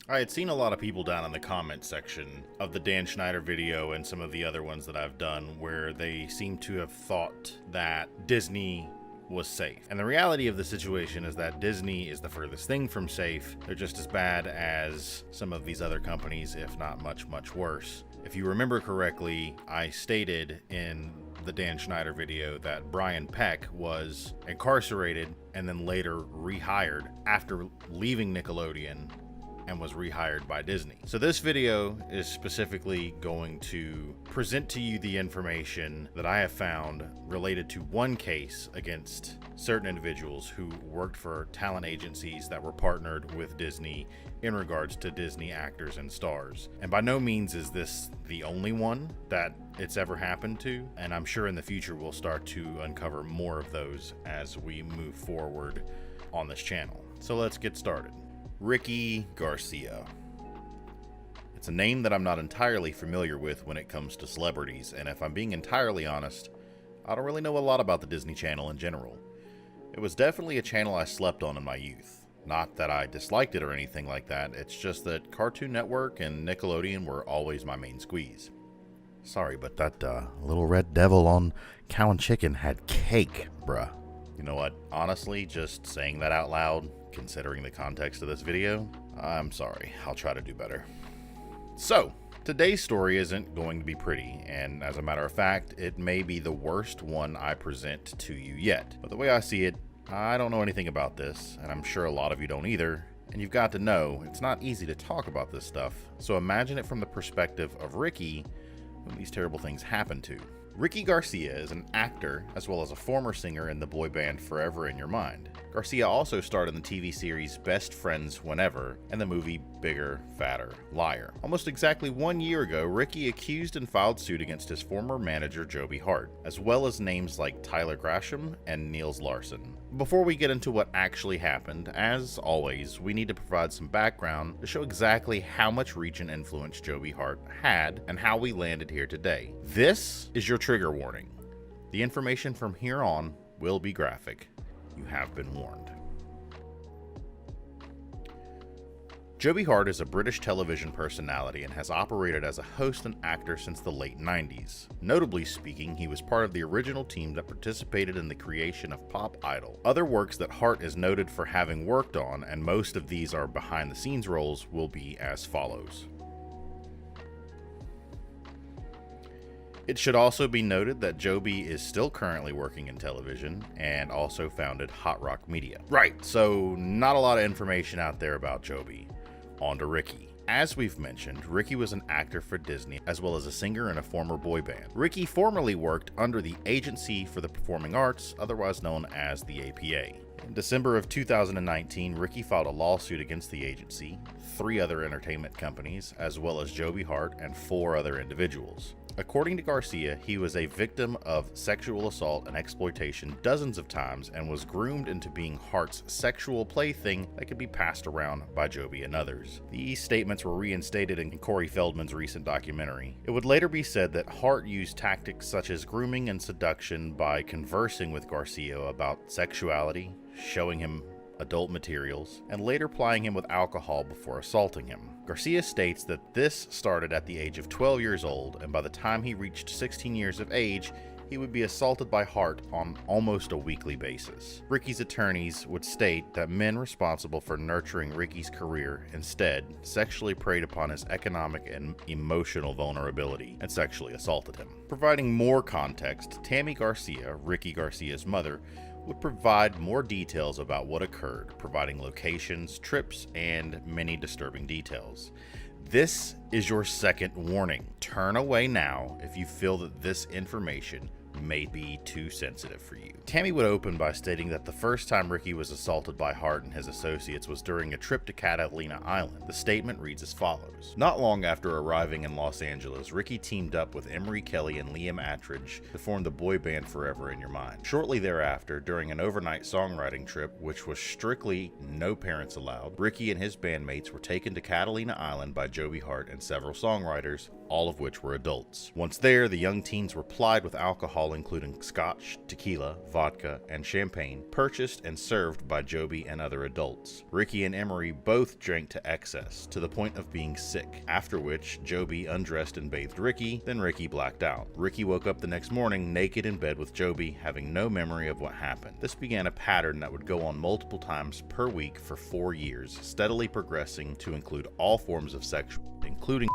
I had seen a lot of people down in the comment section of the Dan Schneider video and some of the other ones that I've done where they seem to have thought that Disney was safe. And the reality of the situation is that Disney is the furthest thing from safe. They're just as bad as some of these other companies, if not much, much worse. If you remember correctly, I stated in the Dan Schneider video that Brian Peck was incarcerated and then later rehired after leaving Nickelodeon and was rehired by Disney. So this video is specifically going to present to you the information that I have found related to one case against certain individuals who worked for talent agencies that were partnered with Disney in regards to Disney actors and stars. And by no means is this the only one that it's ever happened to, and I'm sure in the future we'll start to uncover more of those as we move forward on this channel. So let's get started. Ricky Garcia. It's a name that I'm not entirely familiar with when it comes to celebrities, and if I'm being entirely honest, I don't really know a lot about the Disney Channel in general. It was definitely a channel I slept on in my youth. Not that I disliked it or anything like that, it's just that Cartoon Network and Nickelodeon were always my main squeeze. Sorry, but that little red devil on Cow and Chicken had cake, bruh. You know what? Honestly, just saying that out loud, considering the context of this video, I'm sorry. I'll try to do better. So, today's story isn't going to be pretty, and as a matter of fact, it may be the worst one I present to you yet. But the way I see it, I don't know anything about this, and I'm sure a lot of you don't either, and you've got to know, it's not easy to talk about this stuff, so imagine it from the perspective of Ricky, whom these terrible things happen to. Ricky Garcia is an actor as well as a former singer in the boy band Forever in Your Mind. Garcia also starred in the TV series Best Friends Whenever and the movie Bigger, Fatter, Liar. Almost exactly 1 year ago, Ricky accused and filed suit against his former manager Joby Harte, as well as names like Tyler Grasham and Niels Larson. Before we get into what actually happened, as always, we need to provide some background to show exactly how much reach and influence Joby Harte had and how we landed here today. This is your trigger warning. The information from here on will be graphic. You have been warned. Joby Harte is a British television personality and has operated as a host and actor since the late 90s. Notably speaking, he was part of the original team that participated in the creation of Pop Idol. Other works that Harte is noted for having worked on, and most of these are behind-the-scenes roles, will be as follows. It should also be noted that Joby is still currently working in television and also founded Hot Rock Media. Right, so not a lot of information out there about Joby. On to Ricky. As we've mentioned, Ricky was an actor for Disney as well as a singer in a former boy band. Ricky formerly worked under the Agency for the Performing Arts, otherwise known as the APA. In December of 2019, Ricky filed a lawsuit against the agency, 3 other entertainment companies, as well as Joby Harte and 4 other individuals. According to Garcia, he was a victim of sexual assault and exploitation dozens of times and was groomed into being Harte's sexual plaything that could be passed around by Joby and others. These statements were reinstated in Corey Feldman's recent documentary. It would later be said that Harte used tactics such as grooming and seduction by conversing with Garcia about sexuality, showing him adult materials, and later plying him with alcohol before assaulting him. Garcia states that this started at the age of 12 years old, and by the time he reached 16 years of age, he would be assaulted by Harte on almost a weekly basis. Ricky's attorneys would state that men responsible for nurturing Ricky's career instead sexually preyed upon his economic and emotional vulnerability and sexually assaulted him. Providing more context, Tammy Garcia, Ricky Garcia's mother, would provide more details about what occurred, providing locations, trips, and many disturbing details. This is your second warning. Turn away now if you feel that this information may be too sensitive for you. Tammy would open by stating that the first time Ricky was assaulted by Harte and his associates was during a trip to Catalina Island. The statement reads as follows. Not long after arriving in Los Angeles, Ricky teamed up with Emery Kelly and Liam Attridge to form the boy band Forever in Your Mind. Shortly thereafter, during an overnight songwriting trip, which was strictly no parents allowed, Ricky and his bandmates were taken to Catalina Island by Joby Harte and several songwriters, all of which were adults. Once there, the young teens were plied with alcohol alcohol including scotch, tequila, vodka, and champagne, purchased and served by Joby and other adults. Ricky and Emery both drank to excess, to the point of being sick, after which Joby undressed and bathed Ricky, then Ricky blacked out. Ricky woke up the next morning naked in bed with Joby, having no memory of what happened. This began a pattern that would go on multiple times per week for 4 years, steadily progressing to include all forms of sexual, including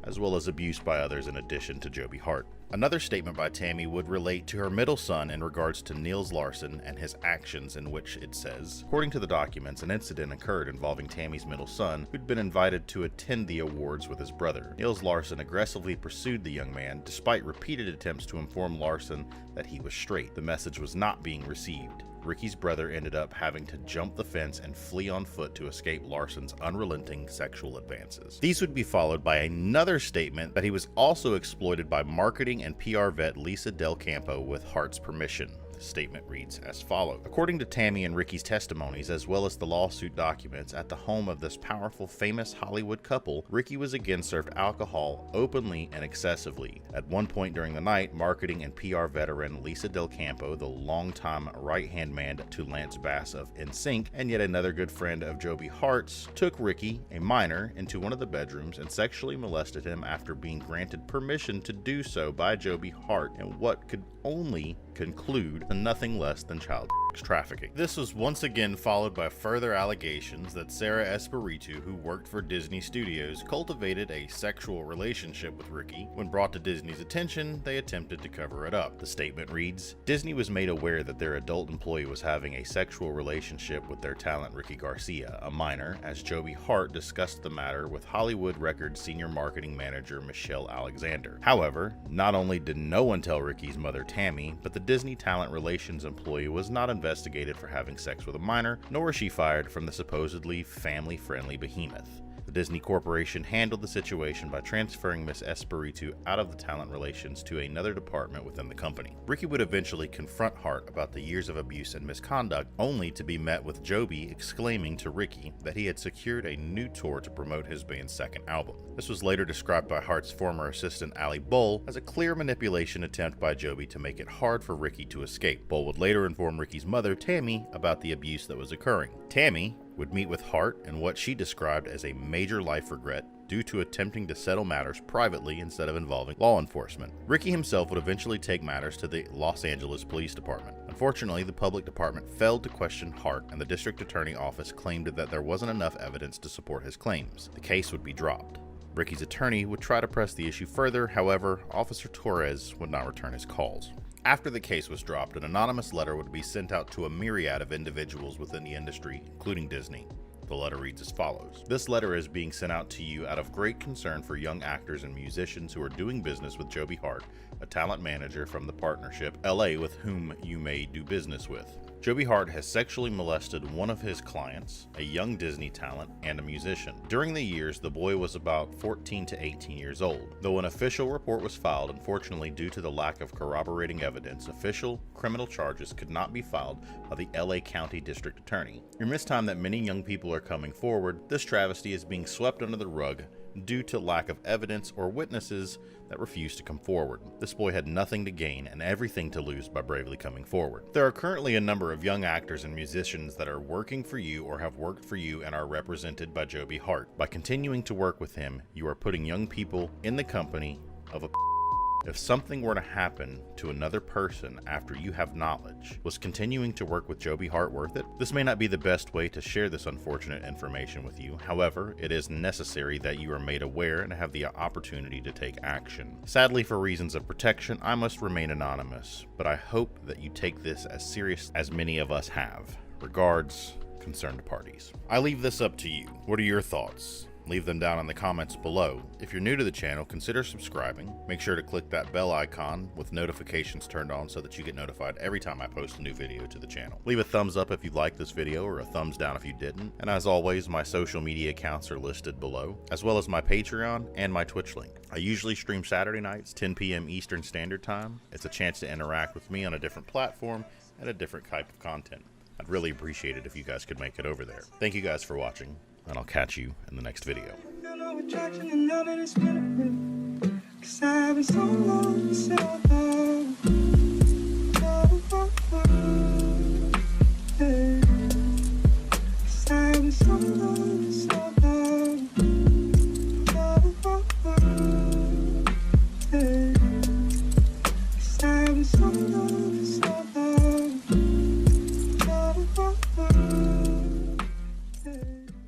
as well as abuse by others in addition to Joby Harte. Another statement by Tammy would relate to her middle son in regards to Niels Larson and his actions, in which it says, according to the documents, an incident occurred involving Tammy's middle son, who'd been invited to attend the awards with his brother. Niels Larson aggressively pursued the young man, despite repeated attempts to inform Larson that he was straight. The message was not being received. Ricky's brother ended up having to jump the fence and flee on foot to escape Larson's unrelenting sexual advances. These would be followed by another statement that he was also exploited by marketing and PR vet Lisa Del Campo with Harte's permission. Statement reads as follows. According to Tammy and Ricky's testimonies, as well as the lawsuit documents, at the home of this powerful, famous Hollywood couple, Ricky was again served alcohol openly and excessively. At one point during the night, marketing and PR veteran Lisa Del Campo, the longtime right-hand man to Lance Bass of NSYNC, and yet another good friend of Joby Harte's, took Ricky, a minor, into one of the bedrooms and sexually molested him after being granted permission to do so by Joby Harte in what could only conclude to nothing less than child trafficking. This was once again followed by further allegations that Sarah Espiritu, who worked for Disney Studios, cultivated a sexual relationship with Ricky. When brought to Disney's attention, they attempted to cover it up. The statement reads, Disney was made aware that their adult employee was having a sexual relationship with their talent Ricky Garcia, a minor, as Joby Harte discussed the matter with Hollywood Records senior marketing manager Michelle Alexander. However, not only did no one tell Ricky's mother Tammy, but the Disney talent relations employee was not investigated for having sex with a minor, nor was she fired from the supposedly family-friendly behemoth. The Disney Corporation handled the situation by transferring Miss Espiritu out of the talent relations to another department within the company. Ricky would eventually confront Harte about the years of abuse and misconduct, only to be met with Joby exclaiming to Ricky that he had secured a new tour to promote his band's second album. This was later described by Harte's former assistant Ali Bull as a clear manipulation attempt by Joby to make it hard for Ricky to escape. Bull would later inform Ricky's mother, Tammy, about the abuse that was occurring. Tammy would meet with Harte in what she described as a major life regret due to attempting to settle matters privately instead of involving law enforcement. Ricky himself would eventually take matters to the Los Angeles Police Department. Unfortunately, the public department failed to question Harte, and the district attorney office claimed that there wasn't enough evidence to support his claims. The case would be dropped. Ricky's attorney would try to press the issue further, however, Officer Torres would not return his calls. After the case was dropped, an anonymous letter would be sent out to a myriad of individuals within the industry, including Disney. The letter reads as follows. This letter is being sent out to you out of great concern for young actors and musicians who are doing business with Joby Harte, a talent manager from the partnership LA with whom you may do business with. Joby Harte has sexually molested one of his clients, a young Disney talent, and a musician. During the years, the boy was about 14 to 18 years old. Though an official report was filed, unfortunately due to the lack of corroborating evidence, official criminal charges could not be filed by the LA County District Attorney. In this time that many young people are coming forward, this travesty is being swept under the rug due to lack of evidence or witnesses that refuse to come forward. This boy had nothing to gain and everything to lose by bravely coming forward. There are currently a number of young actors and musicians that are working for you or have worked for you and are represented by Joby Harte. By continuing to work with him, you are putting young people in the company of a If something were to happen to another person after you have knowledge, was continuing to work with Joby Harte worth it? This may not be the best way to share this unfortunate information with you. However, it is necessary that you are made aware and have the opportunity to take action. Sadly, for reasons of protection, I must remain anonymous, but I hope that you take this as serious as many of us have. Regards, concerned parties. I leave this up to you. What are your thoughts? Leave them down in the comments below. If you're new to the channel, consider subscribing. Make sure to click that bell icon with notifications turned on so that you get notified every time I post a new video to the channel. Leave a thumbs up if you liked this video or a thumbs down if you didn't. And as always, my social media accounts are listed below, as well as my Patreon and my Twitch link. I usually stream Saturday nights, 10 p.m. Eastern Standard Time. It's a chance to interact with me on a different platform and a different type of content. I'd really appreciate it if you guys could make it over there. Thank you guys for watching, and I'll catch you in the next video. Attraction and now that it's been a bit, 'cause I've been so long, so long. something